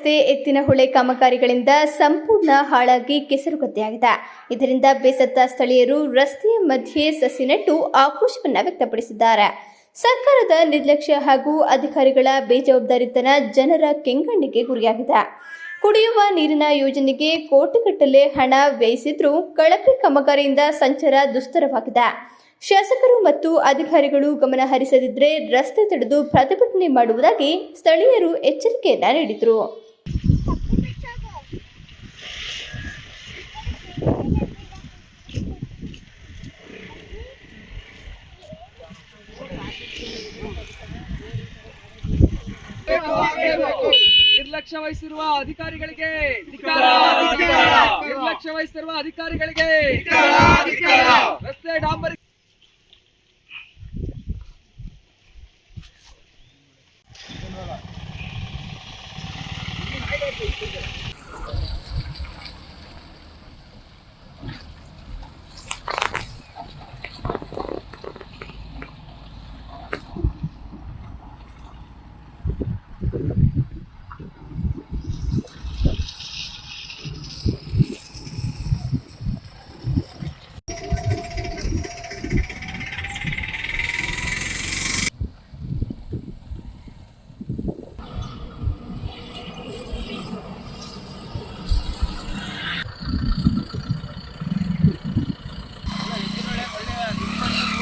ರಸ್ತೆ ಎತ್ತಿನಹೊಳೆ ಕಾಮಗಾರಿಗಳಿಂದ ಸಂಪೂರ್ಣ ಹಾಳಾಗಿ ಕೆಸರುಗದ್ದೆಯಾಗಿದೆ. ಇದರಿಂದ ಬೇಸತ್ತ ಸ್ಥಳೀಯರು ರಸ್ತೆಯ ಮಧ್ಯೆ ಸಸಿ ನೆಟ್ಟು ಆಕ್ರೋಶವನ್ನು ವ್ಯಕ್ತಪಡಿಸಿದ್ದಾರೆ. ಸರ್ಕಾರದ ನಿರ್ಲಕ್ಷ್ಯ ಹಾಗೂ ಅಧಿಕಾರಿಗಳ ಬೇಜವಾಬ್ದಾರಿತನ ಜನರ ಕೆಂಗಣ್ಣಿಗೆ ಗುರಿಯಾಗಿದೆ. ಕುಡಿಯುವ ನೀರಿನ ಯೋಜನೆಗೆ ಕೋಟಿಗಟ್ಟಲೆ ಹಣ ವ್ಯಯಿಸಿದ್ರೂ ಕಳಪೆ ಕಾಮಗಾರಿಯಿಂದ ಸಂಚಾರ ದುಸ್ತರವಾಗಿದೆ. ಶಾಸಕರು ಮತ್ತು ಅಧಿಕಾರಿಗಳು ಗಮನ ಹರಿಸದಿದ್ದರೆ ರಸ್ತೆ ತಡೆದು ಪ್ರತಿಭಟನೆ ಮಾಡುವುದಾಗಿ ಸ್ಥಳೀಯರು ಎಚ್ಚರಿಕೆಯನ್ನ ನೀಡಿದರು. ನಿರ್ಲಕ್ಷ್ಯ ವಹಿಸಿರುವ ಅಧಿಕಾರಿಗಳಿಗೆ ನಿರ್ಲಕ್ಷ್ಯ ವಹಿಸಿರುವ ಅಧಿಕಾರಿಗಳಿಗೆ ರಸ್ತೆ ಡಾಂಬರಿ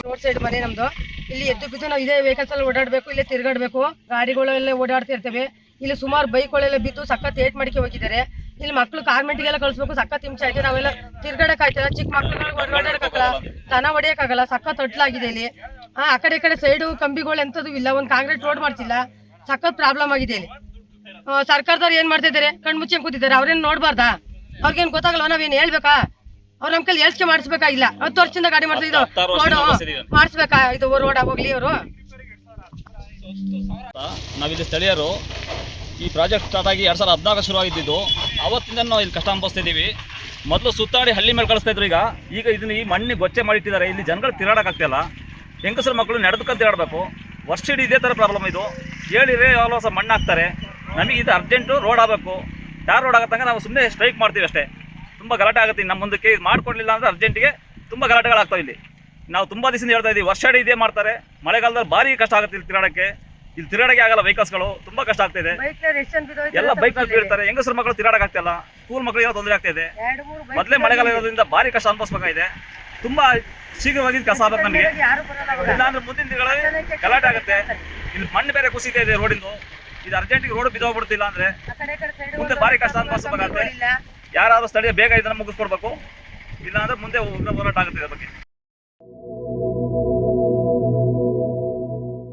ರೋಡ್ ಸೈಡ್ ಮನೆ ನಮ್ದು. ಇಲ್ಲಿ ಎದ್ದು ಬಿದ್ದು ನಾವು ಇದೇ ವೆಹಿಕಲ್ಸ್ ಅಲ್ಲಿ ಓಡಾಡಬೇಕು, ಇಲ್ಲೇ ತಿರುಗಾಡಬೇಕು. ಗಾಡಿಗಳೆಲ್ಲ ಓಡಾಡ್ತಾ ಇರ್ತೇವೆ. ಇಲ್ಲಿ ಸುಮಾರು ಬೈಕ್ಗಳೆಲ್ಲ ಬಿದ್ದು ಸಖತ್ ಏಟ್ ಮಾಡಿಕೆ ಹೋಗಿದ್ದಾರೆ. ಇಲ್ಲಿ ಮಕ್ಕಳು ಕಾನ್ವೆಂಟ್ಗೆಲ್ಲ ಕಳಿಸ್ಬೇಕು, ಸಖತ್ ಹಿಂಸೆ ಆಯ್ತು. ನಾವೆಲ್ಲ ತಿರ್ಗಾಡಕ್ ಆಯ್ತಲ್ಲ, ಚಿಕ್ಕ ಮಕ್ಕಳು ಓಡಾಡಕ್ಕಾಗಲ್ಲ, ದನ ಹೊಡೆಯಕ್ಕಾಗಲ್ಲ, ಸಖತ್ ತೊಟ್ಲಾಗಿದೆ ಇಲ್ಲಿ. ಆ ಕಡೆ ಈ ಕಡೆ ಸೈಡು ಕಂಬಿಗಳು ಎಂಥದ್ದು ಇಲ್ಲ, ಒಂದು ಕಾಂಕ್ರೀಟ್ ರೋಡ್ ಮಾಡ್ಸಿಲ್ಲ, ಸಖತ್ ಪ್ರಾಬ್ಲಮ್ ಆಗಿದೆ ಇಲ್ಲಿ. ಸರ್ಕಾರದವ್ರು ಏನ್ ಮಾಡ್ತಾ ಇದ್ದಾರೆ, ಕಣ್ಮುಚ್ಚಿ ಕೂತಿದ್ದಾರೆ. ಅವ್ರೇನು ನೋಡ್ಬಾರ್ದಾ? ಅವ್ರಿಗೇನು ಗೊತ್ತಾಗಲ್ವ? ನಾವೇನು ಹೇಳ್ಬೇಕಾ? ಅವ್ರ ನಮ್ ಕೈಲಿ ಹೇಳ್ಕೆ ಮಾಡಿಸ್ಬೇಕಾ? ಇಲ್ಲ, 10 ವರ್ಷದಿಂದ ಗಾಡಿ ಮಾಡ್ತಿದ್ದು ರೋಡ್ ಮಾಡಿಸ್ಬೇಕಾ? ಇದು ರೋಡ್ ಹೋಗ್ಲಿ ಅವರು. ನಾವಿಲ್ಲಿ ಸ್ಥಳೀಯರು ಈ ಪ್ರಾಜೆಕ್ಟ್ ಸ್ಟಾರ್ಟ್ ಆಗಿ 2014 ಶುರುವಾಗಿದ್ದು, ಅವತ್ತಿಂದ ನಾವು ಇಲ್ಲಿ ಕಷ್ಟ ಅನುಭವಿಸ್ತಿದ್ದೀವಿ. ಮೊದಲು ಸುತ್ತಾಡಿ ಹಳ್ಳಿ ಮೇಲೆ ಕಳಿಸ್ತಾ ಇದ್ರು. ಈಗ ಇದನ್ನ ಈ ಮಣ್ಣಿ ಗೊಚ್ಚೆ ಮಾಡಿಟ್ಟಿದ್ದಾರೆ. ಇಲ್ಲಿ ಜನಗಳು ತಿರುಗಾಡಕ್ಕಾಗ್ತಿಲ್ಲ. ಹೆಂಗಸರು ಮಕ್ಕಳು ನಡೆದುಕೊಂಡು ತಿರುಗಾಡಬೇಕು. ವರ್ಷ ಇಡೀ ಇದೇ ಥರ ಪ್ರಾಬ್ಲಮ್ ಇದು. ಹೇಳಿದ್ರೆ ಯಾವಾಗ ಹೊಸ ಮಣ್ಣು ಹಾಕ್ತಾರೆ. ನಮಗೆ ಇದು ಅರ್ಜೆಂಟು ರೋಡ್ ಆಗಬೇಕು. ಟಾರ್ ರೋಡ್ ಆಗತ್ತಂಗೆ ನಾವು ಸುಮ್ಮನೆ ಸ್ಟ್ರೈಕ್ ಮಾಡ್ತೀವಿ ಅಷ್ಟೇ. ತುಂಬ ಗಲಾಟೆ ಆಗುತ್ತೆ. ನಮ್ಮ ಮುಂದಕ್ಕೆ ಇದು ಮಾಡಿಕೊಡ್ಲಿಲ್ಲ ಅಂದರೆ ಅರ್ಜೆಂಟಿಗೆ ತುಂಬ ಗಲಾಟೆಗಳಾಗ್ತಾವೆ. ಇಲ್ಲಿ ನಾವು ತುಂಬ ದಿವಸದಿಂದ ಹೇಳ್ತಾ ಇದ್ದೀವಿ, ವರ್ಷ ಇದೇ ಮಾಡ್ತಾರೆ. ಮಳೆಗಾಲದಲ್ಲಿ ಭಾರಿ ಕಷ್ಟ ಆಗುತ್ತೆ ಇಲ್ಲಿ ತಿರುಗಾಡಕ್ಕೆ. ಇಲ್ಲಿ ತಿರುಗಾಡಕ್ಕೆ ಆಗಲ್ಲ, ವೆಹಿಕಲ್ಸ್ಗಳು ತುಂಬ ಕಷ್ಟ ಆಗ್ತಿದೆ. ಎಲ್ಲ ಬೈಕ್ನಲ್ಲಿ ಬೀಳ್ತಾರೆ. ಹೆಂಗಸರು ಮಕ್ಕಳು ತಿರುಗಾಡಕ್ಕಾಗ್ತಿಲ್ಲ. ಸ್ಕೂಲ್ ಮಕ್ಕಳಿಗೆ ತೊಂದರೆ ಆಗ್ತಿದೆ. ಮೊದಲೇ ಮಳೆಗಾಲ ಇರೋದ್ರಿಂದ ಭಾರಿ ಕಷ್ಟ ಅನುಭವಿಸಬೇಕಾಗಿದೆ. ತುಂಬ ಶೀಘ್ರವಾಗಿ ಕಸ ಆಗ್ಬೇಕು ನಮಗೆ. ಇಲ್ಲಾಂದ್ರೆ ಮುಂದಿನ ದಿನಗಳಲ್ಲಿ ಗಲಾಟೆ ಆಗುತ್ತೆ. ಇಲ್ಲಿ ಮಣ್ಣು ಬೇರೆ ಕುಸಿತಾ ಇದೆ ರೋಡಿಂದು. ಇದು ಅರ್ಜೆಂಟಿಗೆ ರೋಡ್ ಬಿದ್ದೋಗ್ಬಿಡ್ತಿಲ್ಲ ಅಂದರೆ ಮುಂದೆ ಭಾರಿ ಕಷ್ಟ ಅನುಭವಿಸಬೇಕಾಗುತ್ತೆ. ಯಾರಾದರೂ ಸ್ಥಳೀಯ ಬೇಗ ಇದನ್ನು ಮುಗಿಸ್ಕೊಡ್ಬೇಕು. ಇಲ್ಲಾಂದ್ರೆ ಮುಂದೆ ಹೋರಾಟ ಆಗುತ್ತೆ ಇದ್ರ ಬಗ್ಗೆ.